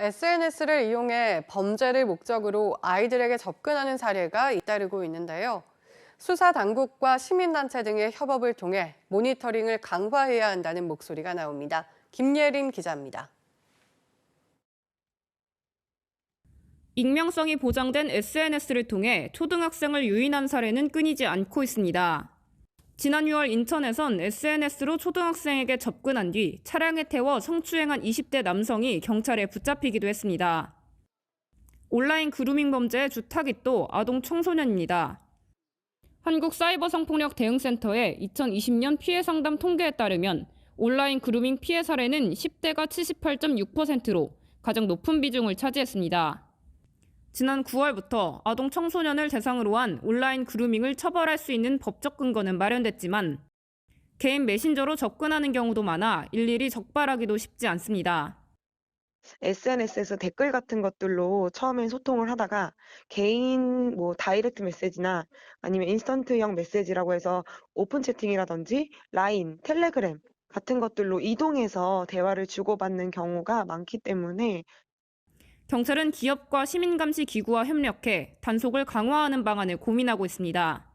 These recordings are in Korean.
SNS를 이용해 범죄를 목적으로 아이들에게 접근하는 사례가 잇따르고 있는데요. 수사 당국과 시민단체 등의 협업을 통해 모니터링을 강화해야 한다는 목소리가 나옵니다. 김예림 기자입니다. 익명성이 보장된 SNS를 통해 초등학생을 유인한 사례는 끊이지 않고 있습니다. 지난 6월 인천에선 SNS로 초등학생에게 접근한 뒤 차량에 태워 성추행한 20대 남성이 경찰에 붙잡히기도 했습니다. 온라인 그루밍 범죄의 주 타깃도 아동 청소년입니다. 한국사이버성폭력대응센터의 2020년 피해 상담 통계에 따르면 온라인 그루밍 피해 사례는 10대가 78.6%로 가장 높은 비중을 차지했습니다. 지난 9월부터 아동 청소년을 대상으로 한 온라인 그루밍을 처벌할 수 있는 법적 근거는 마련됐지만 개인 메신저로 접근하는 경우도 많아 일일이 적발하기도 쉽지 않습니다. SNS에서 댓글 같은 것들로 처음엔 소통을 하다가 개인 다이렉트 메시지나 아니면 인스턴트형 메시지라고 해서 오픈 채팅이라든지 라인, 텔레그램 같은 것들로 이동해서 대화를 주고받는 경우가 많기 때문에 경찰은 기업과 시민감시 기구와 협력해 단속을 강화하는 방안을 고민하고 있습니다.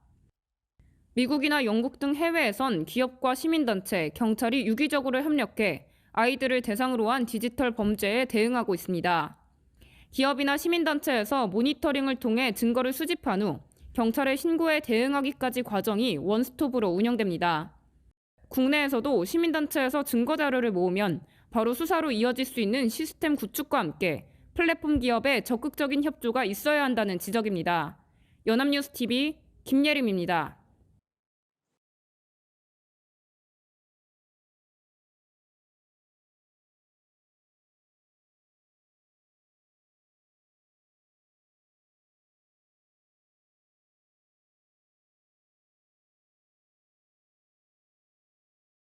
미국이나 영국 등 해외에선 기업과 시민단체, 경찰이 유기적으로 협력해 아이들을 대상으로 한 디지털 범죄에 대응하고 있습니다. 기업이나 시민단체에서 모니터링을 통해 증거를 수집한 후 경찰에 신고해 대응하기까지 과정이 원스톱으로 운영됩니다. 국내에서도 시민단체에서 증거자료를 모으면 바로 수사로 이어질 수 있는 시스템 구축과 함께 플랫폼 기업의 적극적인 협조가 있어야 한다는 지적입니다. 연합뉴스TV 김예림입니다.